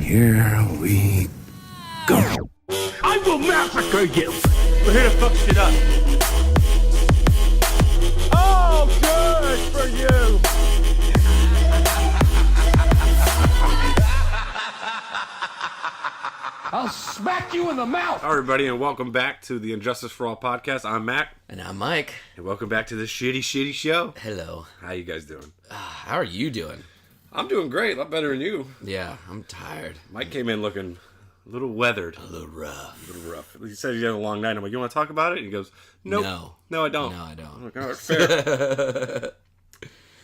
here we go. I will massacre you! We're here to fuck shit up. Oh, good for you! I'll smack you in the mouth! All right, everybody, and welcome back to the Injustice for All podcast. I'm Mac. And I'm Mike. And welcome back to this shitty show. Hello. How you guys doing? How are you doing? I'm doing great. A lot better than you. Yeah, I'm tired. Mike came in looking a little weathered. A little rough. He said he had a long night. I'm like, you want to talk about it? And he goes, nope. No, I don't. No, I don't. I'm like, all right, fair.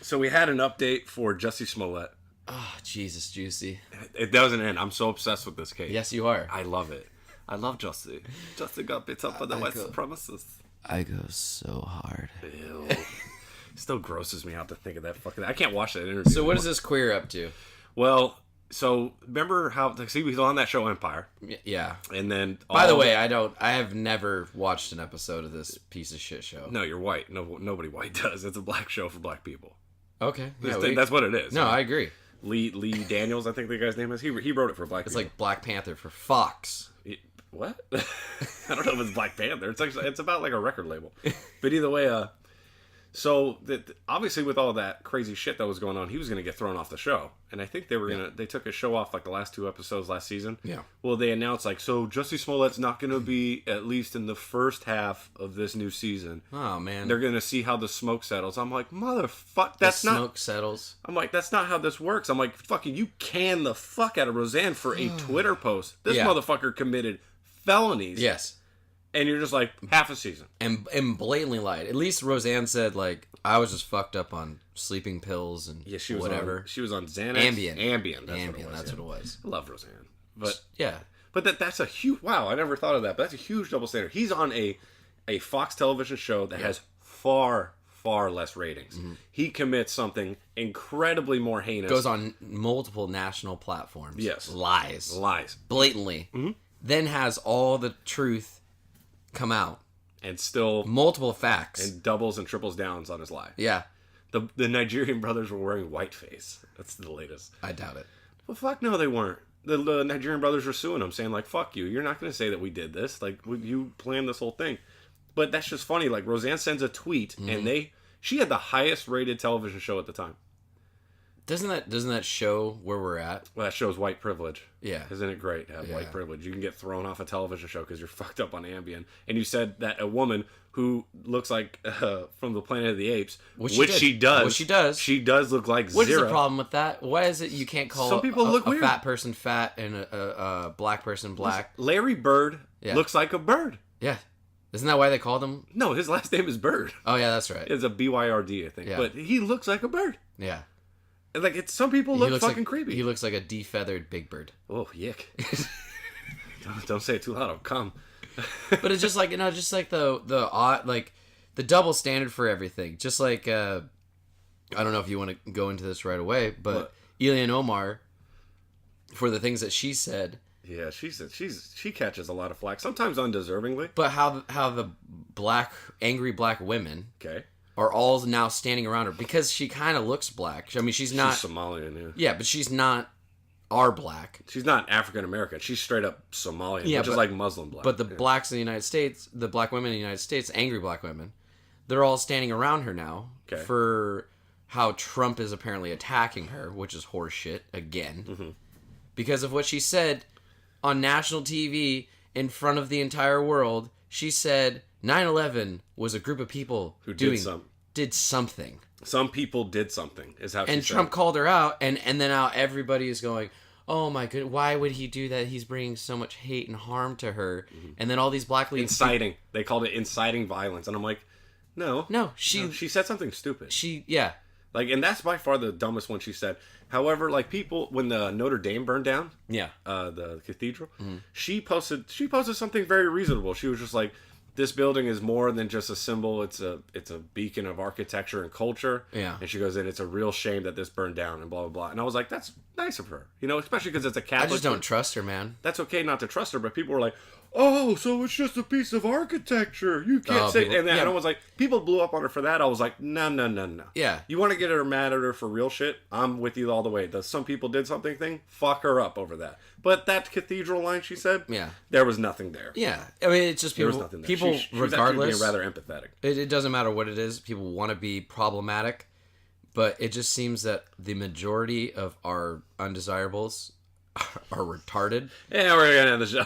So we had an update for Jussie Smollett. Oh, Jesus, Juicy. It doesn't end. I'm so obsessed with this case. Yes, you are. I love it. I love Jussie. Jussie got bit up by the white supremacists. I go so hard. Ew. It still grosses me out to think of that fucking... I can't watch that interview. So what is this queer up to? Well, so remember how... See, we was on that show Empire. Yeah. And then... By the way, I have never watched an episode of this piece of shit show. No, you're white. No, nobody white does. It's a black show for black people. Okay. Yeah, that's what it is. No, I agree. Lee Daniels, I think the guy's name is. He wrote it for black people. It's like Black Panther for Fox. What? I don't know if it's Black Panther. It's about like a record label. But either way, so obviously with all that crazy shit that was going on, he was going to get thrown off the show. And I think they took his show off like the last 2 episodes last season. Yeah. Well, they announced like, so Jussie Smollett's not going to be at least in the first half of this new season. Oh man. They're going to see how the smoke settles. I'm like, motherfuck, that's not... smoke settles. I'm like, that's not how this works. I'm like, fucking, you can the fuck out of Roseanne for a Twitter post. This motherfucker committed felonies. Yes. And you're just like, half a season. And blatantly lied. At least Roseanne said, like, I was just fucked up on sleeping pills and she was whatever. She was on Xanax. Ambien. That's what it was. I love Roseanne. But yeah. But that's a huge... Wow, I never thought of that. But that's a huge double standard. He's on a Fox television show that has far less ratings. Mm-hmm. He commits something incredibly more heinous. Goes on multiple national platforms. Yes. Lies. Blatantly. Mm-hmm. Then has all the truth come out. And still... Multiple facts. And doubles and triples downs on his lie. Yeah. The Nigerian brothers were wearing whiteface. That's the latest. I doubt it. Well, fuck no, they weren't. The Nigerian brothers were suing him, saying, like, fuck you. You're not going to say that we did this. Like, you planned this whole thing. But that's just funny. Like, Roseanne sends a tweet, and she had the highest rated television show at the time. Doesn't that show where we're at? Well, that shows white privilege. Yeah. Isn't it great to have white privilege? You can get thrown off a television show because you're fucked up on Ambien. And you said that a woman who looks like from the Planet of the Apes, which she does. She does look like What Zira. Is the problem with that? Why is it you can't call Some people look a weird. fat person fat and a black person black? Larry Bird looks like a bird. Yeah. Isn't that why they called him? No, his last name is Bird. Oh, yeah, that's right. It's a BYRD, I think. Yeah. But he looks like a bird. Yeah. Like, some people look fucking like, creepy. He looks like a defeathered big bird. Oh, yick. don't say it too loud, I'll come. But it's just like, just like the odd, like, the double standard for everything. Just like, I don't know if you want to go into this right away, but Ilhan Omar, for the things that she said. Yeah, she catches a lot of flack, sometimes undeservingly. But how the angry black women are all now standing around her because she kind of looks black. I mean, she's not Somalian, yeah. Yeah, but she's not our black. She's not African American. She's straight up Somalian, which is like Muslim black. But the blacks in the United States, the black women in the United States, angry black women, they're all standing around her now for how Trump is apparently attacking her, which is horseshit again, because of what she said on national TV in front of the entire world. She said 9/11 was a group of people who did something. Some people did something, is how she said. And Trump called her out, and then now everybody is going, oh my goodness, why would he do that? He's bringing so much hate and harm to her. And then all these black leaders... Inciting. They called it inciting violence. And I'm like, no. She said something stupid. Like, and that's by far the dumbest one she said. However, like, people, when the Notre Dame burned down, the cathedral, she posted something very reasonable. She was just like, this building is more than just a symbol. It's a beacon of architecture and culture. Yeah. And she goes, and it's a real shame that this burned down and blah, blah, blah. And I was like, that's nice of her. Especially because it's a Catholic. I just don't trust her, man. That's okay not to trust her, but people were like, oh, so it's just a piece of architecture. You can't say... People, and then everyone's like, people blew up on her for that. I was like, no. Yeah. You want to get her mad at her for real shit? I'm with you all the way. Some people did something thing? Fuck her up over that. But that cathedral line she said, there was nothing there. Yeah. I mean, it's just people... There was nothing there. People, she regardless... was actually being rather empathetic. It doesn't matter what it is. People want to be problematic. But it just seems that the majority of our undesirables... are retarded. Yeah, we're gonna end the show.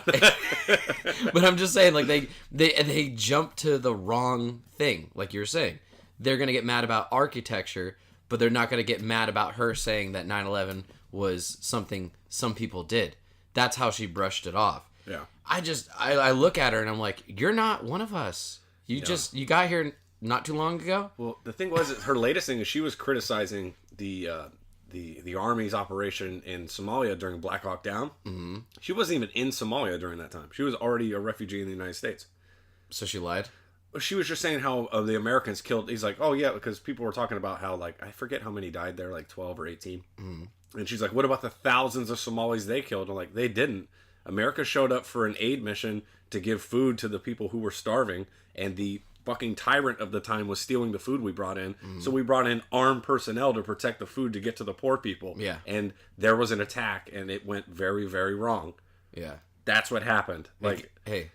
But I'm just saying, like, they jump to the wrong thing, like you're saying. They're gonna get mad about architecture, but they're not gonna get mad about her saying that 9/11 was something some people did. That's how she brushed it off. Yeah. I look at her and I'm like, you're not one of us. You got here not too long ago. Well, the thing was, her latest thing is she was criticizing the Army's operation in Somalia during Black Hawk Down. Mm-hmm. She wasn't even in Somalia during that time. She was already a refugee in the United States. So she lied? She was just saying how the Americans killed... He's like, oh yeah, because people were talking about how, like, I forget how many died there, like 12 or 18. Mm-hmm. And she's like, what about the thousands of Somalis they killed? I'm like, they didn't. America showed up for an aid mission to give food to the people who were starving, and the fucking tyrant of the time was stealing the food we brought in. Mm-hmm. So we brought in armed personnel to protect the food to get to the poor people. Yeah. And there was an attack, and it went very, very wrong. Yeah. That's what happened. Like, hey,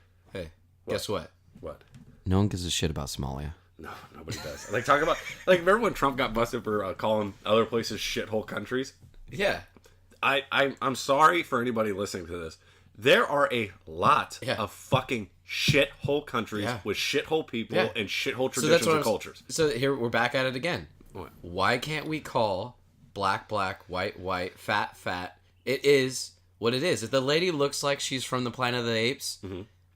guess what? What? No one gives a shit about Somalia. No, nobody does. Like, talk about... Like, remember when Trump got busted for calling other places shithole countries? Yeah. I'm sorry for anybody listening to this. There are a lot of fucking shithole countries with shithole people and shithole traditions and cultures. So here, we're back at it again. What? Why can't we call black, white, fat? It is what it is. If the lady looks like she's from the Planet of the Apes,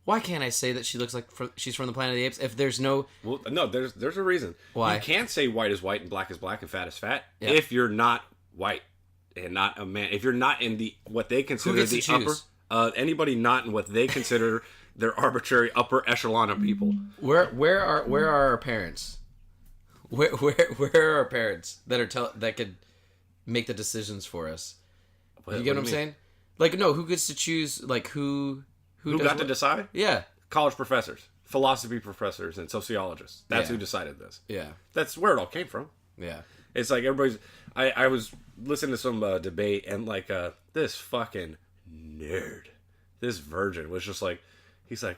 why can't I say that she looks like she's from the Planet of the Apes if there's no... Well, no, there's a reason. Why? You can't say white is white and black is black and fat is fat if you're not white and not a man. If you're not in what they consider the upper... anybody not in what they consider their arbitrary upper echelon of people. Where are our parents? Where are our parents that could make the decisions for us? You get what I'm saying? Like, no, who gets to choose? Like, who got to decide? Yeah, college professors, philosophy professors, and sociologists. That's who decided this. Yeah, that's where it all came from. Yeah, it's like everybody's. I was listening to some debate, and like this fucking nerd, this virgin was just like, he's like,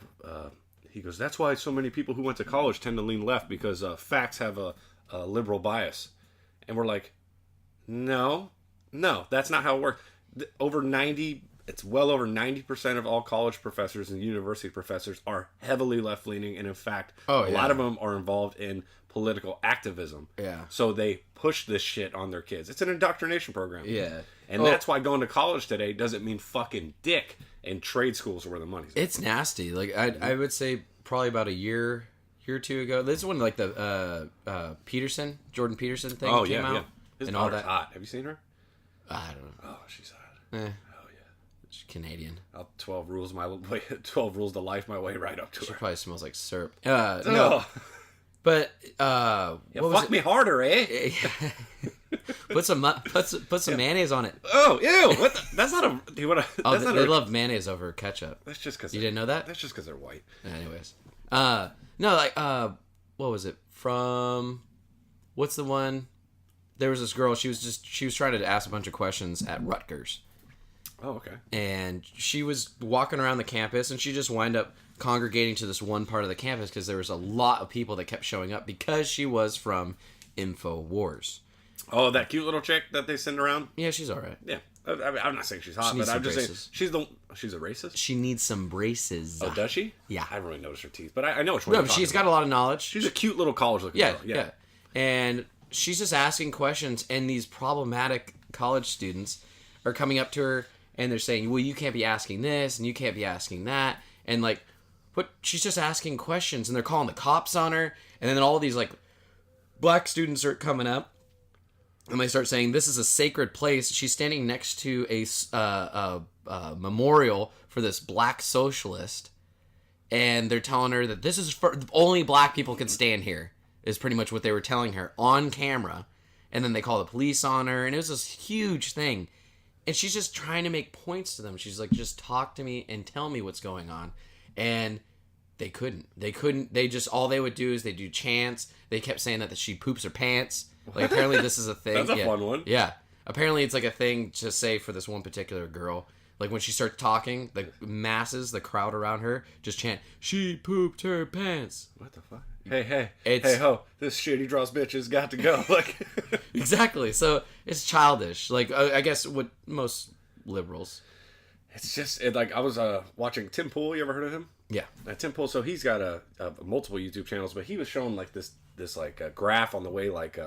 he goes, that's why so many people who went to college tend to lean left, because facts have a liberal bias. And we're like, no, that's not how it works. It's well over 90% of all college professors and university professors are heavily left-leaning, and in fact, a lot of them are involved in political activism. Yeah. So they push this shit on their kids. It's an indoctrination program. Yeah. And that's why going to college today doesn't mean fucking dick, and trade schools are where the money's at. It's nasty. Like, I would say probably about a year or two ago. This is when, like, the Jordan Peterson thing came out. His and all that. Hot. Have you seen her? I don't know. Oh, she's hot. Oh, yeah. She's Canadian. I'll 12 rules to life my way right up to her. She probably smells like syrup. No. But, fuck me harder, eh? Put some mayonnaise on it. Oh, ew! What that's not a. Do you want to? They love mayonnaise over ketchup. That's just because you didn't know that. That's just because they're white. Anyways, no, like, what was it from? What's the one? There was this girl. She was trying to ask a bunch of questions at Rutgers. Oh, okay. And she was walking around the campus, and she just wound up congregating to this one part of the campus because there was a lot of people that kept showing up because she was from InfoWars. Oh, that cute little chick that they send around? Yeah, she's all right. Yeah. I'm not saying she's hot, but I'm just saying she's a racist? She needs some braces. Oh, does she? Yeah. I haven't really noticed her teeth, but I know which one. No, but she's got a lot of knowledge. She's a cute little college-looking girl. Yeah. And she's just asking questions, and these problematic college students are coming up to her, and they're saying, well, you can't be asking this, and you can't be asking that. And, like, but she's just asking questions, and they're calling the cops on her. And then all these, like, black students are coming up, and they start saying, this is a sacred place. She's standing next to a memorial for this black socialist. And they're telling her that this is for only black people can stand here, is pretty much what they were telling her on camera. And then they call the police on her, and it was this huge thing. And she's just trying to make points to them. She's like, just talk to me and tell me what's going on. And they couldn't. They just, all they would do is they do chants. They kept saying that she poops her pants. Like, apparently this is a thing. That's a fun one. Yeah. Apparently it's like a thing to say for this one particular girl. Like, when she starts talking, the masses, the crowd around her, just chant, she pooped her pants. What the fuck? Hey ho, this shitty draws bitch has got to go. Like, exactly. So it's childish. Like, I guess with most liberals. It's just, like, I was watching Tim Pool. You ever heard of him? Yeah. Tim Pool, so he's got multiple YouTube channels, but he was showing, like, this like, graph on the way, like,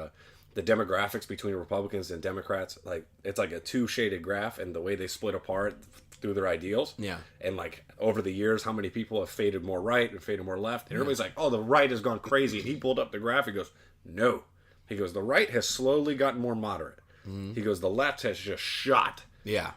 the demographics between Republicans and Democrats. Like, it's like a two-shaded graph, and the way they split apart through their ideals. Yeah. And, like, over the years, how many people have faded more right and faded more left. And everybody's like, oh, the right has gone crazy. And he pulled up the graph. He goes, no. He goes, the right has slowly gotten more moderate. Mm-hmm. He goes, the left has just shot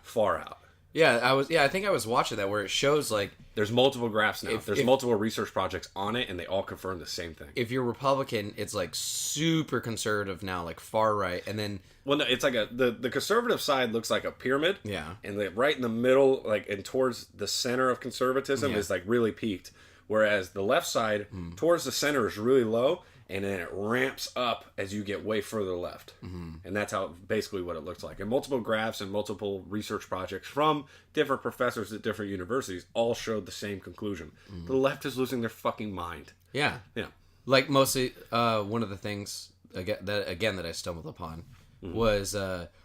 far out. Yeah, I think I was watching that where it shows, like, there's multiple graphs now. There's multiple research projects on it, and they all confirm the same thing. If you're Republican, it's like super conservative now, like far right, and then no, it's like the conservative side looks like a pyramid. Yeah, and right in the middle, like, and towards the center of conservatism is like really peaked, whereas the left side towards the center is really low. And then it ramps up as you get way further left. Mm-hmm. And that's how basically what it looks like. And multiple graphs and multiple research projects from different professors at different universities all showed the same conclusion. Mm-hmm. The left is losing their fucking mind. Yeah. Yeah. Like, mostly, one of the things, that I stumbled upon was,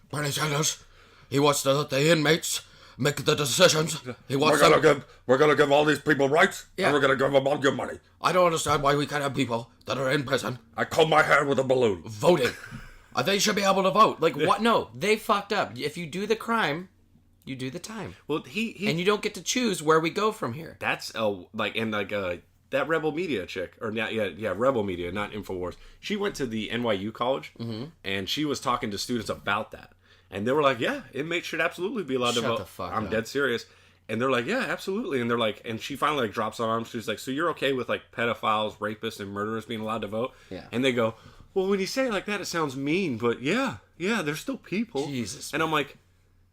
Bernie Sanders, he wants to let the inmates make the decisions. We're gonna give all these people rights, and we're gonna give them all your money. I don't understand why we can't have people that are in prison. I comb my hair with a balloon. Voting. They should be able to vote. Like, what? No, they fucked up. If you do the crime, you do the time. Well, he and you don't get to choose where we go from here. That's that Rebel Media chick, or Rebel Media, not Infowars. She went to the NYU college, and she was talking to students about that. And they were like, yeah, inmates should absolutely be allowed to vote. The fuck I'm up. dead serious. And they're like, yeah, absolutely. And they're like, and she finally, like, drops her arms. She's like, so you're okay with, like, pedophiles, rapists, and murderers being allowed to vote? Yeah. And they go, well, when you say it like that, it sounds mean, but yeah, they're still people. Jesus. And man. I'm like,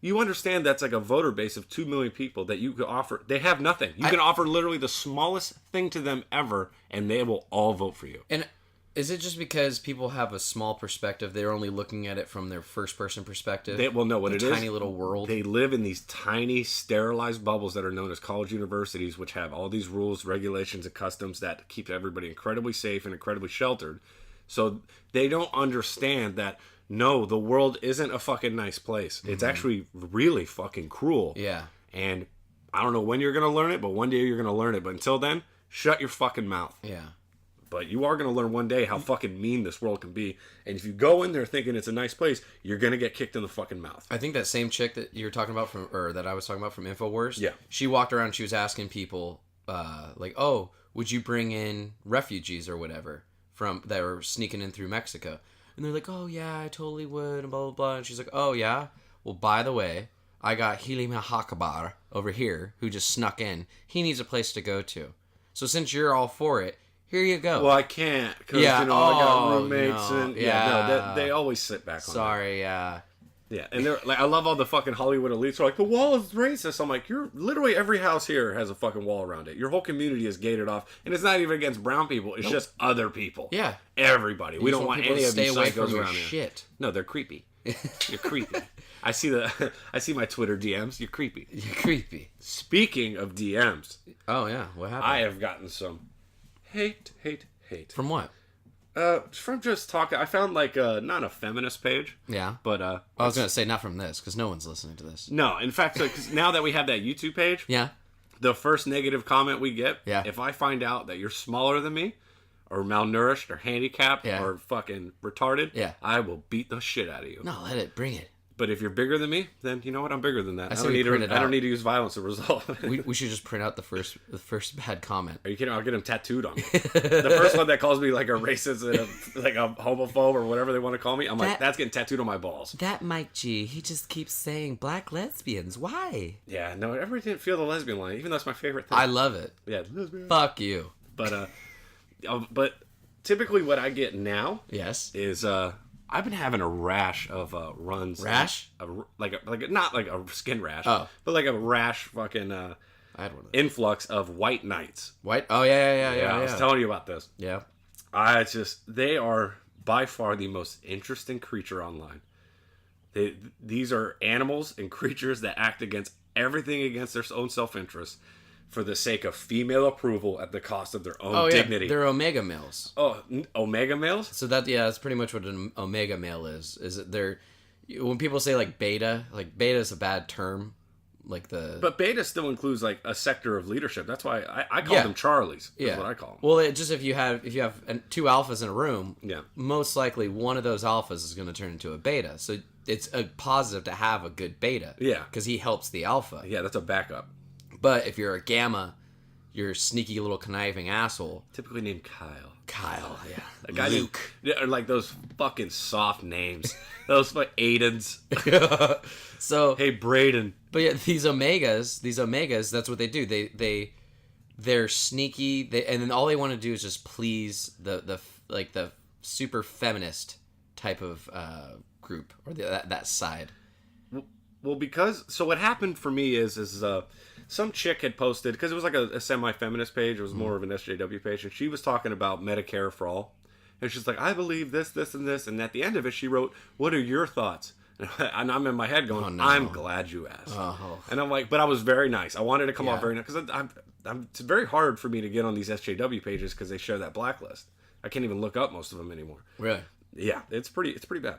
you understand that's like a voter base of 2 million people that you could offer. They have nothing. You can offer literally the smallest thing to them ever, and they will all vote for you. And is it just because people have a small perspective? They're only looking at it from their first-person perspective? Tiny little world. They live in these tiny, sterilized bubbles that are known as college universities, which have all these rules, regulations, and customs that keep everybody incredibly safe and incredibly sheltered. So they don't understand that, no, the world isn't a fucking nice place. It's actually really fucking cruel. Yeah. And I don't know when you're going to learn it, but one day you're going to learn it. But until then, shut your fucking mouth. Yeah. But you are going to learn one day how fucking mean this world can be. And if you go in there thinking it's a nice place, you're going to get kicked in the fucking mouth. I think that same chick that you're talking about that I was talking about from InfoWars. Yeah. She walked around, she was asking people, like, oh, would you bring in refugees or whatever that were sneaking in through Mexico? And they're like, oh, yeah, I totally would, and blah, blah, blah. And she's like, oh, yeah? Well, by the way, I got Hilima Hakabar over here who just snuck in. He needs a place to go to. So since you're all for it, here you go. Well, I can't because I got roommates and they always sit back on Sorry, yeah. Yeah, and they're like, I love all the fucking Hollywood elites who are like, the wall is racist. I'm like, you're literally every house here has a fucking wall around it. Your whole community is gated off, and it's not even against brown people. It's just other people. Yeah, everybody. We don't want any of these psychos around here. Shit. No, they're creepy. You're creepy. I see my Twitter DMs. You're creepy. You're creepy. Speaking of DMs. Oh yeah, what happened? I have gotten some hate. From what? From just talking. I found like not a feminist page. Yeah. But I was gonna say not from this because no one's listening to this. No, in fact, because now that we have that YouTube page, yeah, the first negative comment we get, yeah, if I find out that you're smaller than me, or malnourished, or handicapped, or fucking retarded, yeah, I will beat the shit out of you. No, bring it. But if you're bigger than me, then you know what? I'm bigger than that. I don't need to use violence to resolve. we should just print out the first bad comment. Are you kidding? I'll get him tattooed on me. The first one that calls me like a racist and like a homophobe or whatever they want to call me, I'm like, that's getting tattooed on my balls. That Mike G, he just keeps saying black lesbians. Why? Yeah, no, I ever didn't feel the lesbian line, even though it's my favorite thing. I love it. Yeah, lesbian. Fuck you. But typically what I get now, yes, is I've been having a rash of runs. Rash? Not like a skin rash. Oh. But like a rash fucking... I had one of those. Influx of white knights. White? Oh, yeah. I was telling you about this. Yeah. They are by far the most interesting creature online. These are animals and creatures that act against everything against their own self-interest for the sake of female approval at the cost of their own dignity. They're omega males. Oh, omega males? So that's pretty much what an omega male is. Is that they're when people say like beta is a bad term. But beta still includes like a sector of leadership. That's why I call them Charlies. That's what I call them. Well, if you have two alphas in a room, most likely one of those alphas is going to turn into a beta. So it's a positive to have a good beta. Yeah, because he helps the alpha. Yeah, that's a backup. But if you're a gamma, you're a sneaky little conniving asshole. Typically named Kyle. Yeah. A guy Luke. Like those fucking soft names. Those like Aidens. So hey, Braden. But yeah, these omegas, that's what they do. They're sneaky. And then all they want to do is just please the super feminist type of group or that side. Well, so what happened for me is some chick had posted, because it was like a semi-feminist page. It was more of an SJW page, and she was talking about Medicare for all. And she's like, I believe this, and this. And at the end of it, she wrote, what are your thoughts? And I'm in my head going, I'm glad you asked. Oh. And I'm like, but I was very nice. I wanted to come off very nice. Because it's very hard for me to get on these SJW pages because they share that blacklist. I can't even look up most of them anymore. Really? Yeah, it's pretty bad.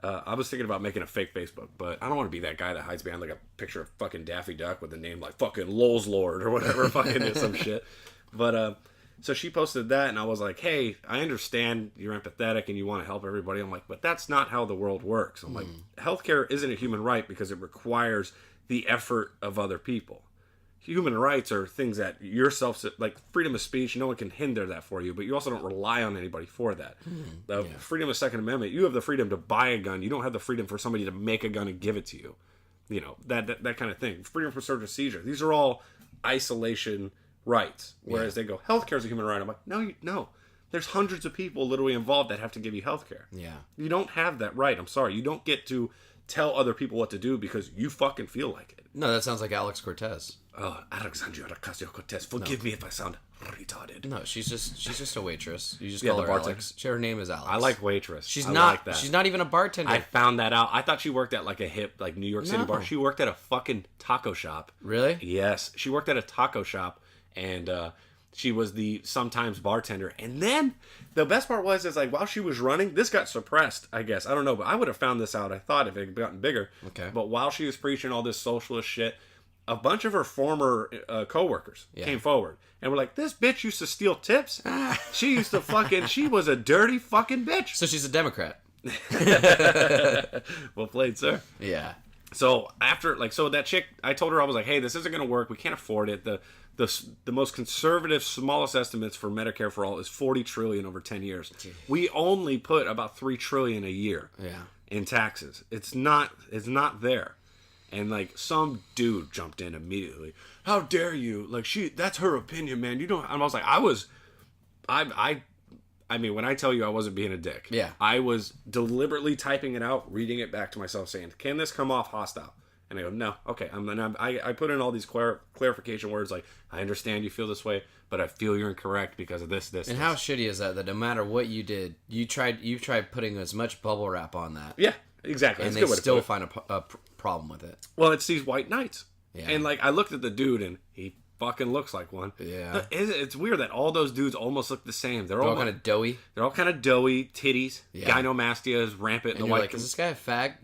I was thinking about making a fake Facebook, but I don't want to be that guy that hides behind like a picture of fucking Daffy Duck with a name like fucking Lols Lord or whatever fucking is some shit. But so she posted that, and I was like, hey, I understand you're empathetic and you want to help everybody. I'm like, but that's not how the world works. I'm like, healthcare isn't a human right because it requires the effort of other people. Human rights are things that yourself, like freedom of speech, no one can hinder that for you, but you also don't rely on anybody for that. The freedom of Second Amendment, you have the freedom to buy a gun. You don't have the freedom for somebody to make a gun and give it to you. You know, that kind of thing. Freedom from search and seizure. These are all isolation rights. Whereas they go, healthcare is a human right. I'm like, no. There's hundreds of people literally involved that have to give you healthcare. Yeah. You don't have that right. I'm sorry. You don't get to tell other people what to do because you fucking feel like it. No, that sounds like Alex Cortes. Oh, Alexandria Ocasio-Cortez. Forgive me if I sound retarded. No, she's just a waitress. You just call her Alex. Her name is Alex. I like waitress. She's not even a bartender. I found that out. I thought she worked at like a hip like New York City bar. She worked at a fucking taco shop. Really? Yes. She worked at a taco shop, and she was the sometimes bartender. And then the best part is like while she was running, this got suppressed, I guess. I don't know, but I would have found this out, I thought, if it had gotten bigger. Okay. But while she was preaching all this socialist shit, a bunch of her former co-workers came forward and were like, this bitch used to steal tips. She used to she was a dirty fucking bitch. So she's a Democrat. Well played, sir. Yeah. So after, so that chick, I told her, I was like, hey, this isn't going to work. We can't afford it. The most conservative, smallest estimates for Medicare for all is $40 trillion over 10 years. We only put about $3 trillion a year in taxes. It's not there. And like some dude jumped in immediately. How dare you? Like that's her opinion, man. You don't. And I was like, I mean, when I tell you I wasn't being a dick, I was deliberately typing it out, reading it back to myself, saying, can this come off hostile? And I go, no, okay. I put in all these clarification words like, I understand you feel this way, but I feel you're incorrect because of this. And how shitty is that no matter what you did, you tried putting as much bubble wrap on that. Yeah, exactly. And they still find a problem with it. Well, it's these white knights. Yeah. And like I looked at the dude and he fucking looks like one. Yeah. It's weird that all those dudes almost look the same. They're all kind of doughy. They're all kind of doughy, titties. Yeah. Gynomastia is rampant. And the white. Like, is this guy a fag?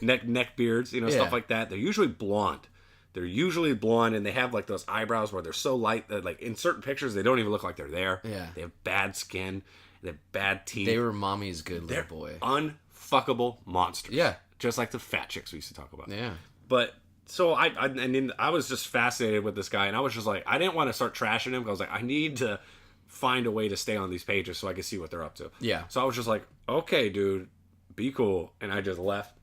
Neck beards, stuff like that. They're usually blonde. And they have like those eyebrows where they're so light that like in certain pictures they don't even look like they're there. Yeah. They have bad skin. They have bad teeth. They were mommy's good little boy. Unfuckable monsters. Yeah. Just like the fat chicks we used to talk about. Yeah. But so I was just fascinated with this guy, and I was just like, I didn't want to start trashing him because I was like, I need to find a way to stay on these pages so I can see what they're up to. Yeah. So I was just like, okay, dude, be cool, and I just left.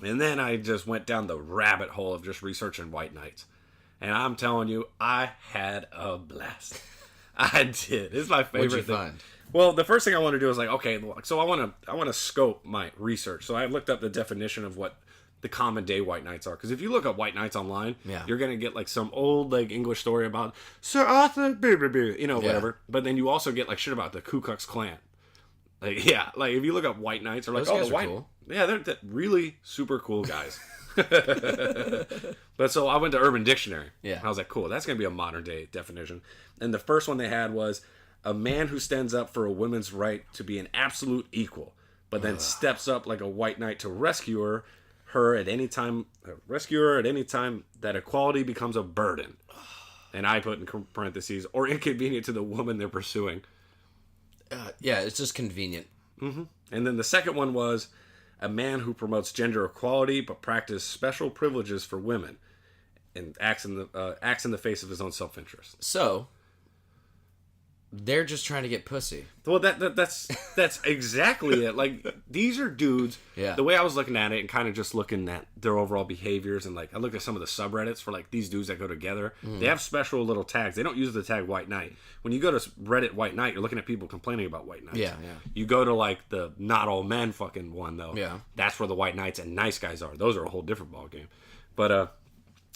And then I just went down the rabbit hole of just researching white knights, and I'm telling you, I had a blast. I did. It's my favorite thing. What'd you find? Well, the first thing I want to do is like, okay, so I want to scope my research. So I looked up the definition of what the common day white knights are. Because if you look up white knights online, you're gonna get like some old like English story about Sir Arthur, whatever. But then you also get like shit about the Ku Klux Klan. Like like if you look up white knights, or like those guys are cool. Yeah, they're really super cool guys. But so I went to Urban Dictionary. Yeah, I was like, cool, that's gonna be a modern day definition. And the first one they had was a man who stands up for a woman's right to be an absolute equal, but then steps up like a white knight to rescue her at any time that equality becomes a burden. And I put in parentheses, or inconvenient to the woman they're pursuing. Yeah, it's just convenient. Mm-hmm. And then the second one was a man who promotes gender equality but practices special privileges for women and acts in the face of his own self-interest. So they're just trying to get pussy. Well, that's exactly it. Like, these are dudes. Yeah. The way I was looking at it and kind of just looking at their overall behaviors, and like I looked at some of the subreddits for like these dudes that go together. They have special little tags. They don't use the tag White Knight. When you go to Reddit White Knight, you're looking at people complaining about White Knights. Yeah. You go to like the not all men fucking one though. Yeah. That's where the White Knights and nice guys are. Those are a whole different ball game. But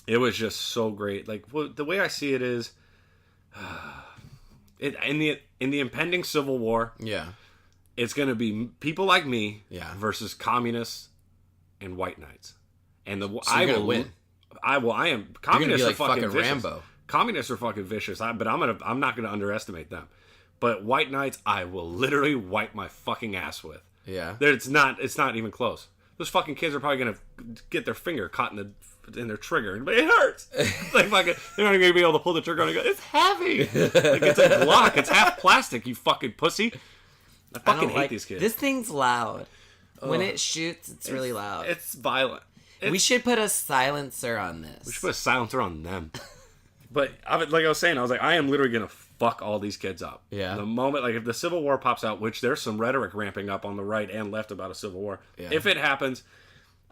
it was just so great. Like, the way I see it is. In the impending civil war, it's going to be people like me versus communists and white knights, and I will win. I am. Communists like are fucking vicious. Rambo. Communists are fucking vicious. But I'm not going to underestimate them. But white knights, I will literally wipe my fucking ass with. Yeah, it's not even close. Those fucking kids are probably going to get their finger caught in their trigger, but it hurts. Like fucking, they're not gonna be able to pull the trigger and go, it's heavy. Like, it's a Glock. It's half plastic. You fucking pussy. I fucking hate these kids. This thing's loud. When it shoots, it's really loud. It's violent. We should put a silencer on this. We should put a silencer on them. But like I was saying, I was like, I am literally gonna fuck all these kids up. Yeah. The moment, like, if the Civil War pops out, which there's some rhetoric ramping up on the right and left about a Civil War. Yeah. If it happens,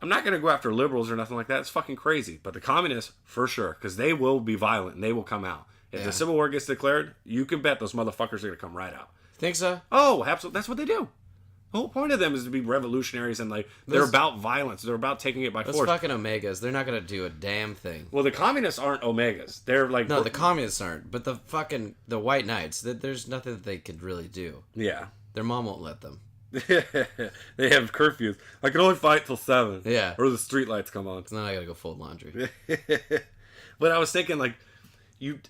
I'm not going to go after liberals or nothing like that. It's fucking crazy. But the communists, for sure, because they will be violent and they will come out. If the Civil War gets declared, you can bet those motherfuckers are going to come right out. Think so? Oh, absolutely. That's what they do. The whole point of them is to be revolutionaries, and like they're about violence. They're about taking it by force. Those fucking Omegas, they're not going to do a damn thing. Well, the communists aren't Omegas. They're like... No, the communists aren't. But the White Knights, there's nothing that they could really do. Yeah. Their mom won't let them. They have curfews. I can only fight till 7. Yeah. Or the street lights come on. So then I gotta go fold laundry. But I was thinking, like,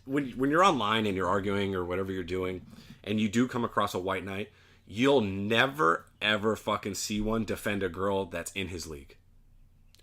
when you're online and you're arguing or whatever you're doing, and you do come across a white knight, you'll never ever fucking see one defend a girl that's in his league.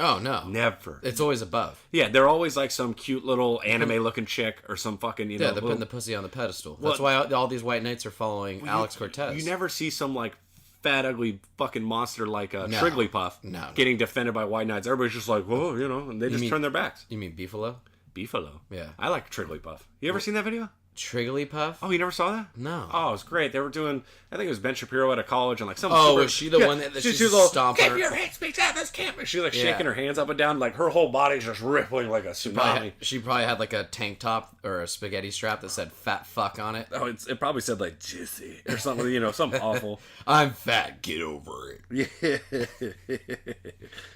Oh no, never. It's always above. Yeah, they're always like some cute little anime looking chick or some fucking they're putting the pussy on the pedestal. That's why all these white knights are following Alex Cortes. You never see some like fat, ugly fucking monster like a Trigglypuff getting defended by white knights. Everybody's just like, whoa, and they just turn their backs. You mean Beefalo? Beefalo? Yeah. I like Trigglypuff. You ever seen that video? Trigglypuff? Oh, you never saw that? No. Oh, it was great. They were doing, I think it was Ben Shapiro at a college, and like some. Oh, was she the one that she's stomping? Keep your hands beats out this campus. She's like shaking her hands up and down, like her whole body's just rippling like a tsunami. She probably had like a tank top or a spaghetti strap that said "fat fuck" on it. Oh, it probably said like "juicy" or something, something awful. I'm fat. Get over it. Yeah.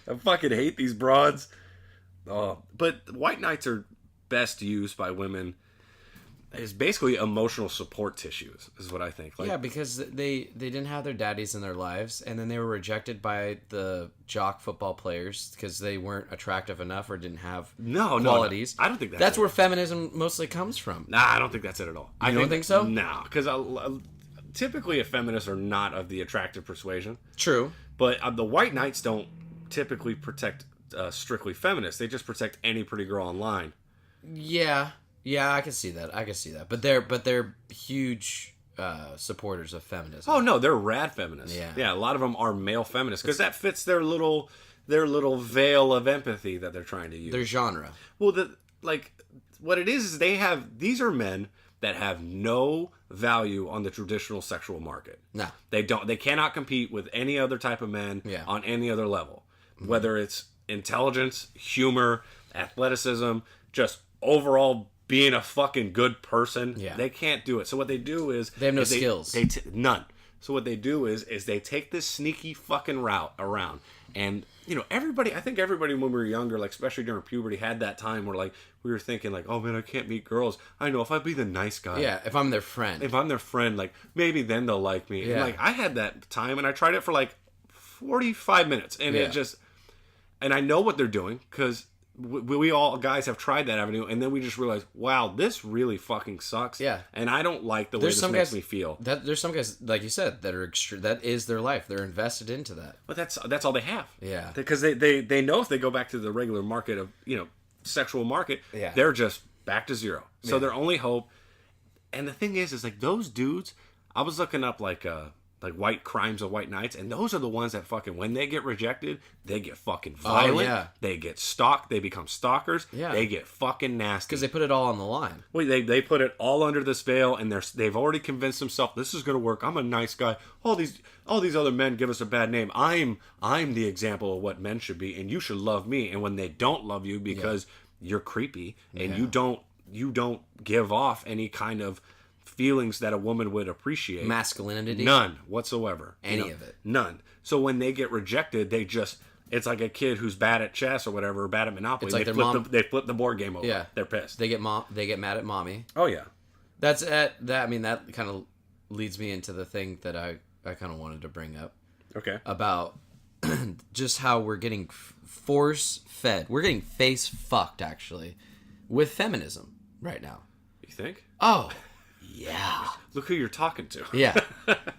I fucking hate these broads. Oh, but white knights are best used by women. Is basically emotional support tissues, is what I think. Like, yeah, because they didn't have their daddies in their lives, and then they were rejected by the jock football players because they weren't attractive enough or didn't have qualities. No, I don't think that's where feminism mostly comes from. Nah, I don't think that's it at all. I don't think so? No, because typically feminists are not of the attractive persuasion. True. But the white knights don't typically protect strictly feminists. They just protect any pretty girl online. Yeah, I can see that. But they're huge supporters of feminism. Oh no, they're rad feminists. Yeah. A lot of them are male feminists because that fits their little veil of empathy that they're trying to use. Their genre. Well, what it is these are men that have no value on the traditional sexual market. No, they don't. They cannot compete with any other type of men on any other level, whether it's intelligence, humor, athleticism, just overall being a fucking good person. They can't do it. So what they do is they have no skills. None. So what they do is they take this sneaky fucking route around, and everybody, I think everybody when we were younger, like, especially during puberty, had that time where, like, we were thinking, like, oh, man, I can't meet girls. I know, if I be the nice guy. Yeah, if I'm their friend. If I'm their friend, like, maybe then they'll like me. Yeah. And, like, I had that time, and I tried it for, like, 45 minutes. And it just... And I know what they're doing, because... We all guys have tried that avenue, and then we just realized, wow, this really fucking sucks. Yeah, and I don't like the way this makes me feel. There's some guys, like you said, that are that is their life. They're invested into that. But that's all they have. Yeah, because they know if they go back to the regular market of sexual market, they're just back to zero. So their only hope, and the thing is like those dudes. I was looking up like white crimes of white knights, and those are the ones that fucking, when they get rejected, they get fucking violent. Oh, yeah. They get stalked. They become stalkers. Yeah. They get fucking nasty. Because they put it all on the line. Well, they put it all under this veil, and they've already convinced themselves this is going to work. I'm a nice guy. All these other men give us a bad name. I'm the example of what men should be, and you should love me. And when they don't love you because you're creepy and you don't give off any kind of feelings that a woman would appreciate. Masculinity? None whatsoever. Any of it. None. So when they get rejected, it's like a kid who's bad at chess or whatever, or bad at Monopoly. It's like they flip the board game over. Yeah. They're pissed. They get mad at mommy. Oh, yeah. That kind of leads me into the thing that I kind of wanted to bring up. Okay. About just how we're getting force-fed. We're getting face-fucked, actually, with feminism right now. You think? Oh, yeah. Look who you're talking to. Yeah.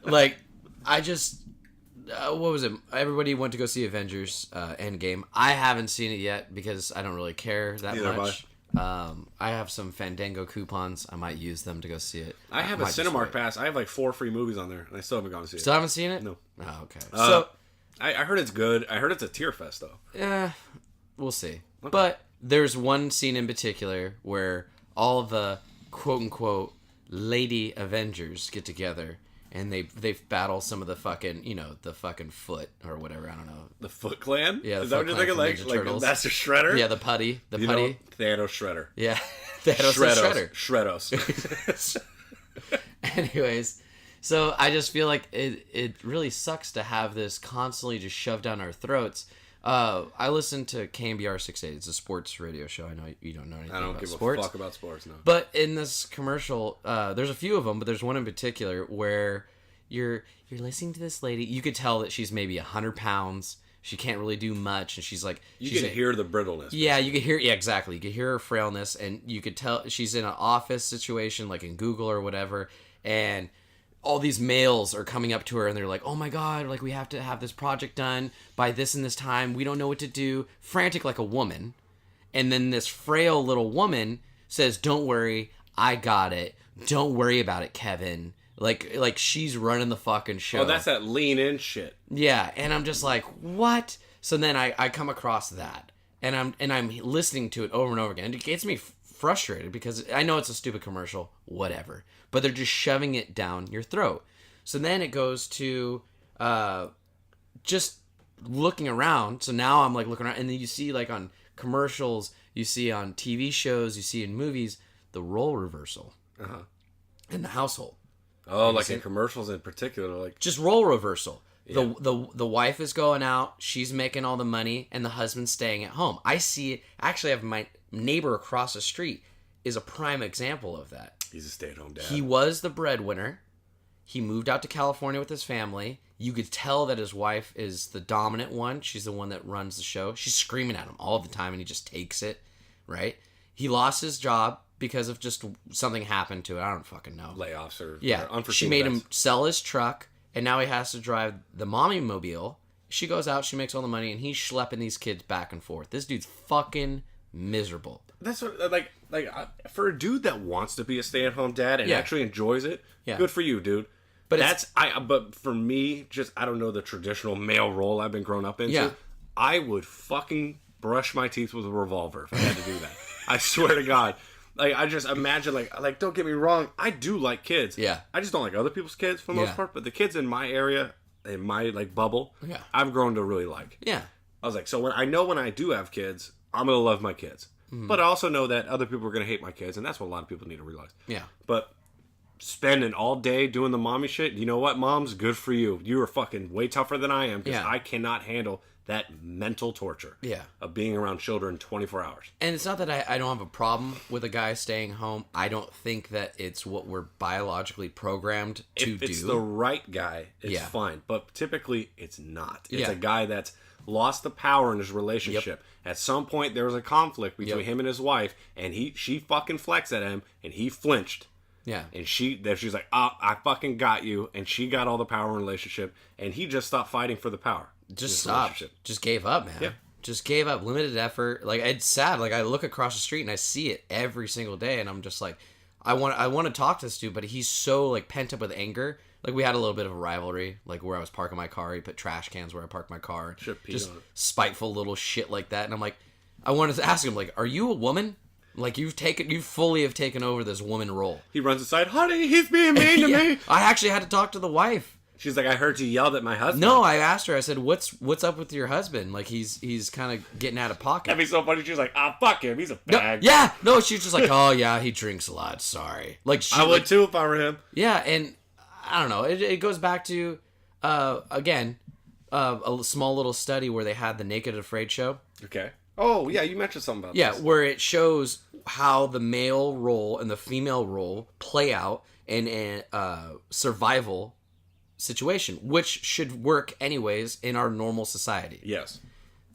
Like, I just... what was it? Everybody went to go see Avengers Endgame. I haven't seen it yet because I don't really care that much. I have some Fandango coupons. I might use them to go see it. I have a Cinemark pass. I have like 4 free movies on there, and I still haven't gone to see it. Still haven't seen it? No. Oh, okay. So I heard it's good. I heard it's a tear fest, though. Yeah, we'll see. Okay. But there's one scene in particular where all the quote-unquote lady Avengers get together and they battle some of the fucking, the fucking Foot or whatever, I don't know. The Foot Clan? Yeah, the Is that what you're thinking? Like Master Shredder? Yeah, the putty. Thanos Shredder. Yeah. Thanos Shreddos. Anyways, so I just feel like it really sucks to have this constantly just shoved down our throats. I listen to KMBR 680. It's a sports radio show. I know you don't know anything about sports. I don't give a fuck about sports, no. But in this commercial, there's a few of them, but there's one in particular where you're listening to this lady. You could tell that she's maybe 100 pounds. She can't really do much, and she's like... You can hear the brittleness. Yeah, you could hear... Yeah, exactly. You could hear her frailness, and you could tell she's in an office situation, like in Google or whatever, and... all these males are coming up to her and they're like, oh my God, like we have to have this project done by this and this time. We don't know what to do. Frantic like a woman. And then this frail little woman says, don't worry, I got it. Don't worry about it, Kevin. Like she's running the fucking show. Oh, that's that lean in shit. Yeah. And I'm just like, what? So then I come across that and I'm listening to it over and over again. And it gets me frustrated because I know it's a stupid commercial, whatever. But they're just shoving it down your throat. So then it goes to just looking around. So now I'm like looking around, and then you see like on commercials, you see on TV shows, you see in movies, the role reversal in the household. Oh, like in commercials in particular, like just role reversal. Yeah. The wife is going out, she's making all the money, and the husband's staying at home. I see it. Actually, I have my neighbor across the street is a prime example of that. He's a stay-at-home dad. He was the breadwinner. He moved out to California with his family. You could tell that his wife is the dominant one. She's the one that runs the show. She's screaming at him all the time, and he just takes it, right? He lost his job because of just something happened to it. I don't fucking know. Layoffs or unforeseen She made him sell his truck, and now he has to drive the mommy mobile. She goes out, she makes all the money, and he's schlepping these kids back and forth. This dude's fucking miserable. That's what, like for a dude that wants to be a stay-at-home dad and actually enjoys it, good for you, dude. But but for me, just I don't know the traditional male role I've been grown up into. Yeah. I would fucking brush my teeth with a revolver if I had to do that. I swear to God. Like I just imagine like don't get me wrong, I do like kids. Yeah. I just don't like other people's kids for the most part, but the kids in my area, in my like bubble, I've grown to really like. Yeah. I was like, so when I do have kids, I'm gonna love my kids. But I also know that other people are going to hate my kids, and that's what a lot of people need to realize. Yeah. But spending all day doing the mommy shit, you know what, moms? Good for you. You are fucking way tougher than I am, because I cannot handle that mental torture. Yeah. Of being around children 24 hours. And it's not that I don't have a problem with a guy staying home. I don't think that it's what we're biologically programmed to do. If it's the right guy, it's fine. But typically, it's not. It's a guy that's lost the power in his relationship. At some point, there was a conflict between him and his wife, and she fucking flexed at him, and he flinched. Yeah. And she's like, oh, I fucking got you, and she got all the power in the relationship, and he just stopped fighting for the power. Just stopped. Just gave up, man. Yeah. Just gave up. Limited effort. Like, it's sad. Like, I look across the street, and I see it every single day, and I'm just like, I want to talk to this dude, but he's so, like, pent up with anger. Like, we had a little bit of a rivalry, like, where I was parking my car. He put trash cans where I parked my car. Just spiteful little shit like that. And I'm like, I wanted to ask him, like, are you a woman? Like, you fully have taken over this woman role. He runs aside, honey, he's being mean to me. I actually had to talk to the wife. She's like, I heard you yelled at my husband. No, I asked her, I said, what's up with your husband? Like, he's kind of getting out of pocket. That'd be so funny. She's like, fuck him, he's a bag. No, she's just like, oh, yeah, he drinks a lot, sorry. Like, I would too if I were him. Yeah, and I don't know. It goes back to, again, a small little study where they had the Naked Afraid show. Okay. Oh, yeah, you mentioned something about this. Yeah, where it shows how the male role and the female role play out in a survival situation, which should work anyways in our normal society. Yes.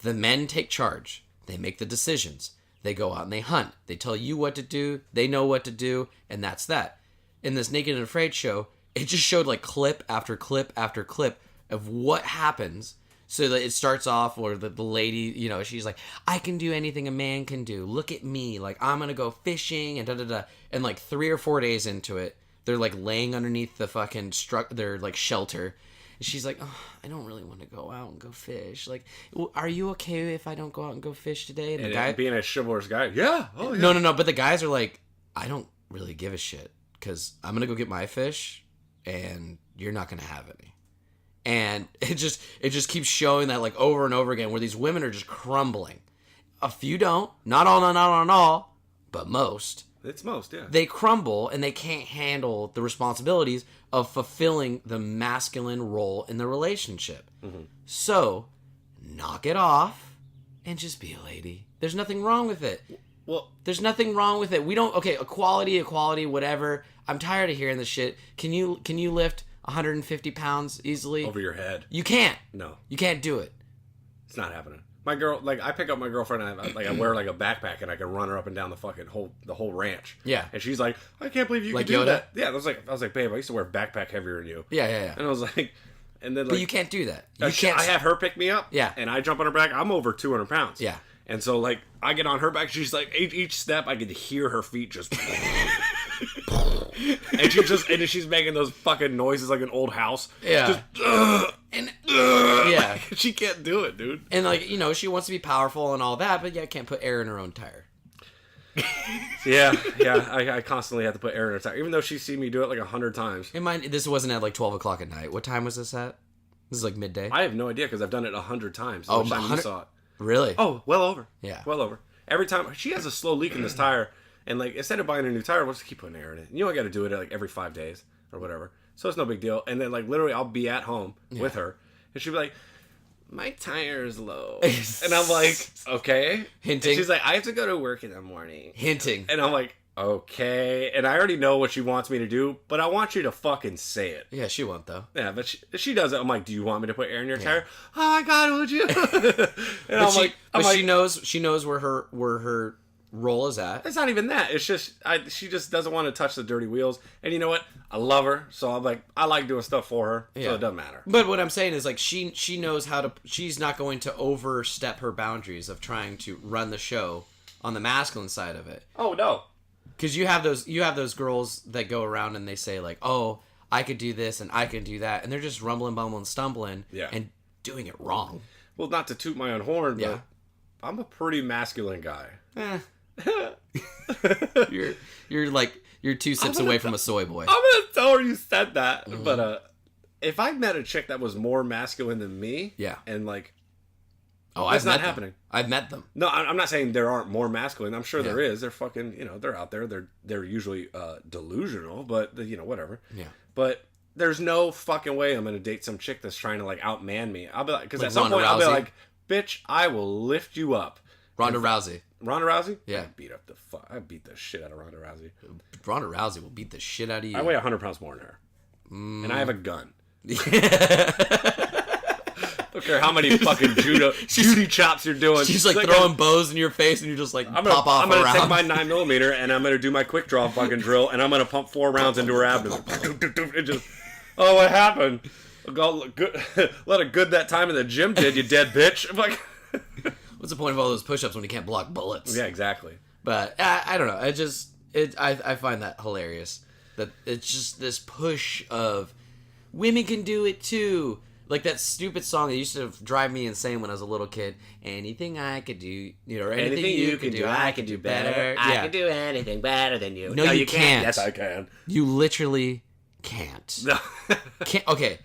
The men take charge. They make the decisions. They go out and they hunt. They tell you what to do. They know what to do, and that's that. In this Naked and Afraid show, it just showed like clip after clip after clip of what happens. So that it starts off where the lady, you know, she's like, I can do anything a man can do. Look at me. Like, I'm going to go fishing and da-da-da. And like 3 or 4 days into it, they're like laying underneath the fucking their like shelter. And she's like, oh, I don't really want to go out and go fish. Like, are you okay if I don't go out and go fish today? And the guy, being a chivalrous guy, yeah. Oh, yeah. No. But the guys are like, I don't really give a shit because I'm going to go get my fish and you're not going to have any. And it just keeps showing that like over and over again where these women are just crumbling. A few don't. Not all, but most. It's most, yeah. They crumble and they can't handle the responsibilities of fulfilling the masculine role in the relationship. Mm-hmm. So, knock it off and just be a lady. There's nothing wrong with it. Well, there's nothing wrong with it. We don't, okay, equality, whatever. I'm tired of hearing this shit. Can you lift 150 pounds easily? Over your head. You can't. No. You can't do it. It's not happening. My girl, like, I pick up my girlfriend and I wear like a backpack and I can run her up and down the fucking whole ranch. Yeah. And she's like, I can't believe you like can do Yoda? That. Yeah. I was like, babe, I used to wear a backpack heavier than you. Yeah. And I was like, and then like, but you can't do that. You can't. I have her pick me up. Yeah. And I jump on her back. I'm over 200 pounds. Yeah. And so like, I get on her back. She's like, each step I could hear her feet just. and she's making those fucking noises like an old house. Yeah. Just, yeah. She can't do it, dude. And like, you know, she wants to be powerful and all that, but yeah, can't put air in her own tire. yeah. I constantly have to put air in her tire, even though she's seen me do it like 100 times. In mind, this wasn't at like 12 o'clock at night. What time was this at? This is like midday. I have no idea because I've done it 100 times. Oh, time you saw it. Really? Oh, well over. Yeah. Well over. Every time she has a slow leak in this tire. And, like, instead of buying a new tire, we'll just keep putting air in it. You know, I got to do it, like, every 5 days or whatever. So it's no big deal. And then, like, literally, I'll be at home with her. And she'll be like, my tire is low. And I'm like, okay. Hinting. And she's like, I have to go to work in the morning. Hinting. And I'm like, okay. And I already know what she wants me to do, but I want you to fucking say it. Yeah, she won't, though. Yeah, but she does it. I'm like, do you want me to put air in your tire? Oh, my God, would you? And she knows where her role is at. It's not even that. It's just she just doesn't want to touch the dirty wheels. And you know what? I love her, so I'm like, I like doing stuff for her, so it doesn't matter. But what I'm saying is like she knows how to. She's not going to overstep her boundaries of trying to run the show on the masculine side of it. Oh no, because you have those girls that go around and they say like, oh, I could do this and I can do that, and they're just rumbling, bumbling, stumbling, and doing it wrong. Well, not to toot my own horn, but I'm a pretty masculine guy. you're 2 sips away from a soy boy. I'm gonna tell her you said that, but if I met a chick that was more masculine than me, and like, that's not happening. I've met them. No, I'm not saying there aren't more masculine. I'm sure there is. They're fucking, you know, they're out there. They're usually delusional, but you know, whatever. Yeah. But there's no fucking way I'm gonna date some chick that's trying to like outman me. I'll be like, because like at some Ronda point I'll be Rousey? like, bitch, I will lift you up. Ronda Rousey. Ronda Rousey? Yeah. I beat the shit out of Ronda Rousey. Ronda Rousey will beat the shit out of you. I weigh 100 pounds more than her. And I have a gun. Don't care how many fucking Judy chops you're doing. She's like throwing bows in your face and you're just like pop off I'm going to take my 9mm and I'm going to do my quick draw fucking drill and I'm going to pump 4 rounds into her abdomen. It just, oh, what happened? Let a good that time in the gym did, you dead bitch. I'm like, what's the point of all those push-ups when you can't block bullets? Yeah, exactly. But I don't know. I find that hilarious. That it's just this push of women can do it too. Like that stupid song that used to drive me insane when I was a little kid. Anything I could do, or anything you can do, I can do better. I can do anything better than you. No, you can't. Yes, I can. You literally can't. No. Okay.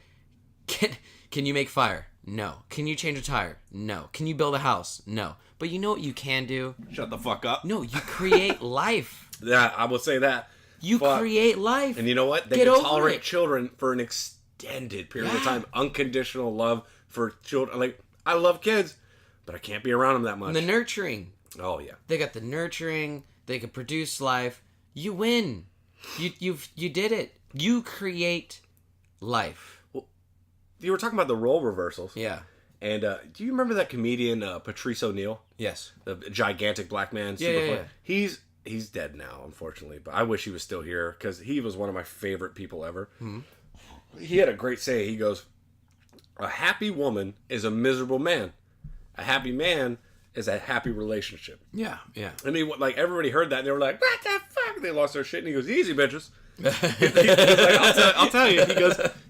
Can you make fire? No. Can you change a tire? No. Can you build a house? No. But you know what you can do? Shut the fuck up. No, you create life. Yeah, I will say that. You create life. And you know what? They can tolerate children for an extended period of time. Unconditional love for children. Like, I love kids, but I can't be around them that much. And the nurturing. Oh, yeah. They got the nurturing. They can produce life. You win. You did it. You create life. Well, you were talking about the role reversals. Yeah. And do you remember that comedian Patrice O'Neal? Yes. The gigantic black man. Yeah. He's dead now, unfortunately. But I wish he was still here because he was one of my favorite people ever. Mm-hmm. He had a great say. He goes, "A happy woman is a miserable man. A happy man is a happy relationship." Yeah. And he, like, everybody heard that and they were like, "What the fuck?" They lost their shit. And he goes, "Easy, bitches." I'll tell you.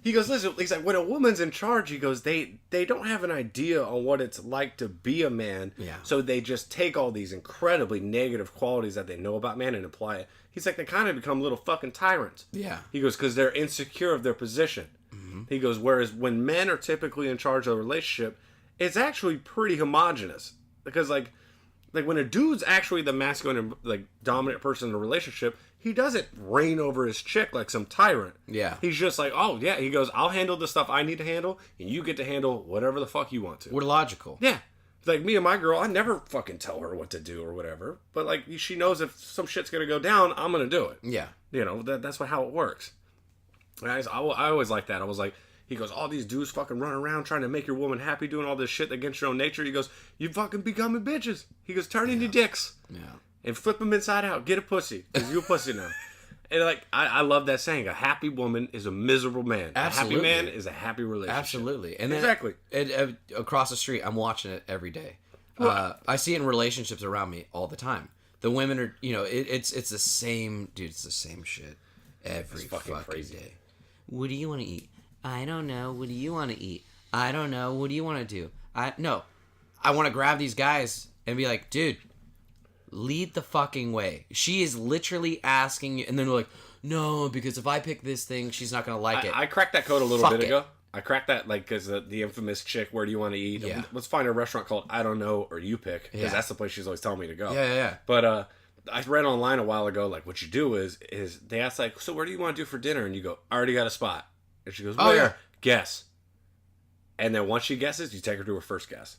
He goes, listen, he's like, when a woman's in charge, he goes, they don't have an idea on what it's like to be a man. Yeah. So they just take all these incredibly negative qualities that they know about man and apply it. He's like, they kind of become little fucking tyrants. Yeah. He goes, because they're insecure of their position. Mm-hmm. He goes, whereas when men are typically in charge of a relationship, it's actually pretty homogenous. Because like when a dude's actually the masculine and like dominant person in a relationship, he doesn't reign over his chick like some tyrant. Yeah. He's just like, oh, yeah. He goes, I'll handle the stuff I need to handle, and you get to handle whatever the fuck you want to. We're logical. Yeah. Like, me and my girl, I never fucking tell her what to do or whatever. But, like, she knows if some shit's going to go down, I'm going to do it. Yeah. You know, that's how it works. And I always like that. I was like, he goes, all these dudes fucking run around trying to make your woman happy, doing all this shit against your own nature. He goes, you fucking becoming bitches. He goes, turn into dicks. Yeah. And flip them inside out. Get a pussy. Because you're a pussy now. And like I love that saying. A happy woman is a miserable man. Absolutely. A happy man is a happy relationship. Absolutely. And then, exactly. Across the street, I'm watching it every day. I see it in relationships around me all the time. The women are, it's the same, dude. It's the same shit every fucking crazy day. What do you want to eat? I don't know. What do you want to eat? I don't know. What do you want to do? I want to grab these guys and be like, dude, lead the fucking way. She is literally asking you, and then they're like, no, because if I pick this thing, she's not gonna like it. I cracked that code a little bit ago. I cracked that, like, because the infamous chick, where do you want to eat? Yeah. Let's find a restaurant called I Don't Know or You Pick, because that's the place she's always telling me to go. Yeah. But I read online a while ago, like, what you do is they ask, like, so where do you want to do for dinner? And you go, I already got a spot. And she goes, where? Yeah. Guess. And then once she guesses, you take her to her first guess.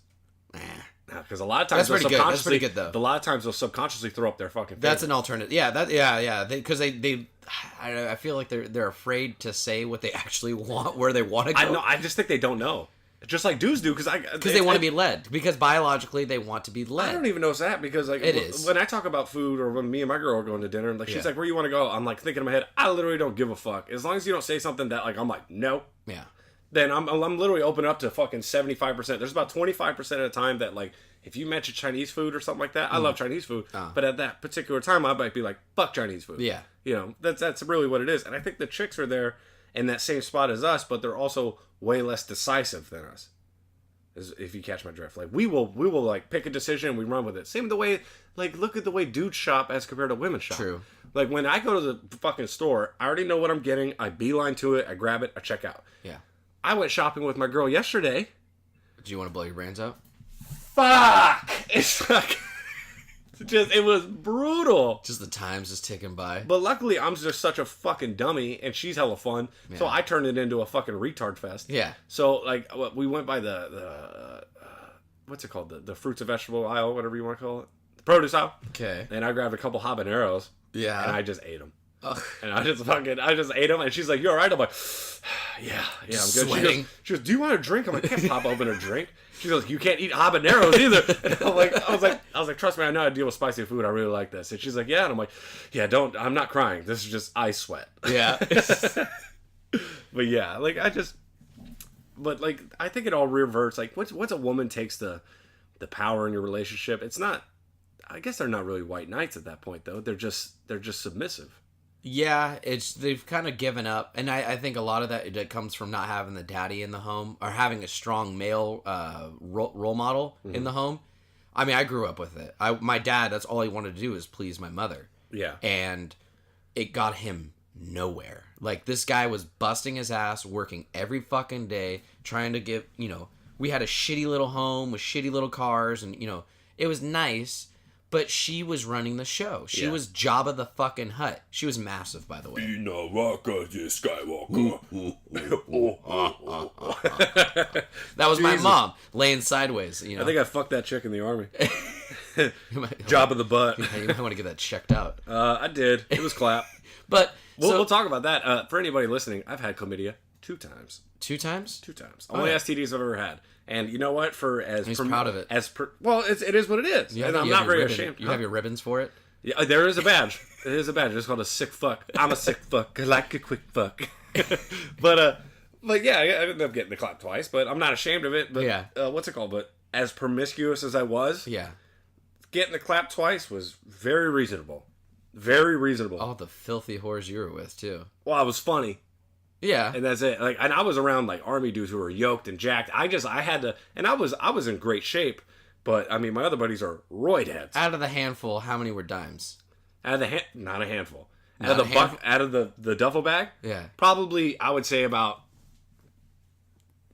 Because a lot of times that's pretty good though. A lot of times they'll subconsciously throw up their fucking. That's an alternative. Yeah. Because I feel like they're afraid to say what they actually want, where they want to go. I just think they don't know. Just like dudes do, because they want to be led. Because biologically they want to be led. I don't even know it's that, because like it is. When I talk about food, or when me and my girl are going to dinner, and like she's like, "Where you want to go?" I'm like thinking in my head, I literally don't give a fuck. As long as you don't say something that like I'm like no. Yeah. Then I'm literally open up to fucking 75%. There's about 25% of the time that like if you mention Chinese food or something like that, I love Chinese food, but at that particular time I might be like, fuck Chinese food. Yeah. That's really what it is. And I think the chicks are there in that same spot as us, but they're also way less decisive than us. If you catch my drift. Like we will like pick a decision and we run with it. Same the way, like, look at the way dudes shop as compared to women shop. True. Like when I go to the fucking store, I already know what I'm getting. I beeline to it. I grab it. I check out. Yeah. I went shopping with my girl yesterday. Do you want to blow your brains out? Fuck! It's like, it was brutal. Just the time's just ticking by. But luckily, I'm just such a fucking dummy, and she's hella fun. Yeah. So I turned it into a fucking retard fest. Yeah. So, like, we went by what's it called? The fruits and vegetable aisle, whatever you want to call it. The produce aisle. Okay. And I grabbed a couple habaneros. Yeah. And I just ate them. Ugh. And I just ate them. And she's like, "You all right?" I'm like, yeah, I'm good. Sweating. She goes, "Do you want a drink?" I'm like, "I can't pop open a drink." She goes, "You can't eat habaneros either." And I was like, "Trust me, I know how to deal with spicy food. I really like this." And she's like, "Yeah." And I'm like, "Yeah, I'm not crying. This is just ice sweat." Yeah. But yeah, like I think it all reverts. Like once a woman takes the power in your relationship, it's not. I guess they're not really white knights at that point, though. They're just submissive. Yeah, they've kind of given up, and I think a lot of that comes from not having the daddy in the home or having a strong male role model in the home. I mean, I grew up with it. My dad, that's all he wanted to do is please my mother. Yeah, and it got him nowhere. Like, this guy was busting his ass, working every fucking day, trying to give. We had a shitty little home with shitty little cars, and it was nice. But she was running the show. She was Jabba the fucking Hutt. She was massive, by the way. Be no rocker, Skywalker. That was my mom laying sideways. I think I fucked that chick in the army. Jabba the butt. You might want to get that checked out. I did. It was clap. But we'll talk about that. For anybody listening, I've had chlamydia 2 times. 2 times? 2 times. Only STDs I've ever had. And you know what? He's proud of it. It is what it is. And I'm not very ashamed. You have your ribbons for it? Yeah, there is a badge. It is a badge. It's called a sick fuck. I'm a sick fuck. I like a quick fuck. But yeah, I ended up getting the clap twice. But I'm not ashamed of it. But yeah. What's it called? But as promiscuous as I was, getting the clap twice was very reasonable. Very reasonable. All the filthy whores you were with too. Well, I was funny. Yeah, and that's it. Like, and I was around like army dudes who were yoked and jacked. I had to, and I was in great shape. But I mean, my other buddies are roid heads. Out of the handful, how many were dimes? Out of the not a handful. Out of the duffel bag. Yeah, probably I would say about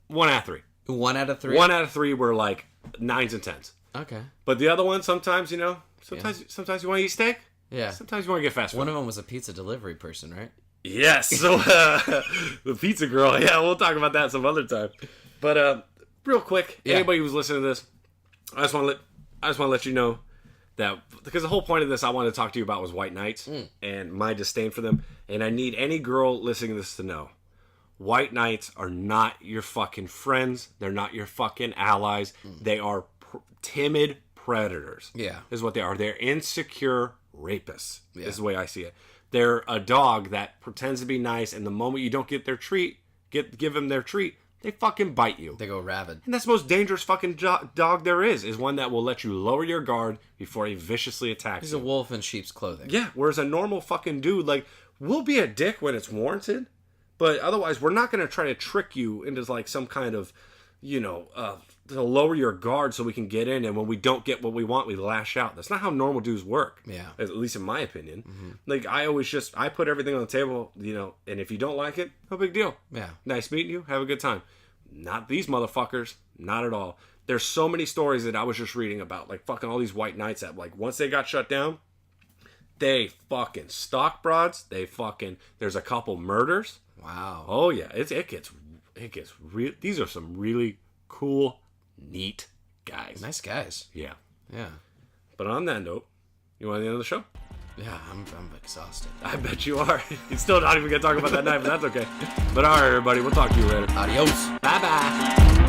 1 out of 3. 1 out of 3. 1 out of 3 were like 9s and 10s. Okay. But the other one, sometimes you want to eat steak. Yeah. Sometimes you want to get fast food. One of them was a pizza delivery person, right? Yes. So the pizza girl. Yeah, we'll talk about that some other time. But real quick, anybody who's listening to this, I just want to let you know that, because the whole point of this I wanted to talk to you about was white knights and my disdain for them. And I need any girl listening to this to know, white knights are not your fucking friends. They're not your fucking allies. They are timid predators. Yeah. Is what they are. They're insecure rapists. Yeah. Is the way I see it. They're a dog that pretends to be nice, and the moment you don't get their treat, give them their treat, they fucking bite you. They go rabid. And that's the most dangerous fucking dog there is one that will let you lower your guard before he viciously attacks you. He's a wolf in sheep's clothing. Yeah, whereas a normal fucking dude, like, we'll be a dick when it's warranted, but otherwise we're not going to try to trick you into like some kind of, to lower your guard so we can get in, and when we don't get what we want, we lash out. That's not how normal dudes work. Yeah. At least in my opinion. Mm-hmm. Like, I put everything on the table, and if you don't like it, no big deal. Yeah. Nice meeting you. Have a good time. Not these motherfuckers. Not at all. There's so many stories that I was just reading about, like fucking all these white knights that, like, once they got shut down, they fucking stalk broads. There's a couple murders. Wow. Oh yeah. It gets real. These are some really cool, neat guys. Nice guys. Yeah. Yeah. But on that note, you want to end of the show? Yeah, I'm exhausted. I bet you are. You're still not even going to talk about that night, but that's okay. But all right, everybody. We'll talk to you later. Adios. Bye-bye.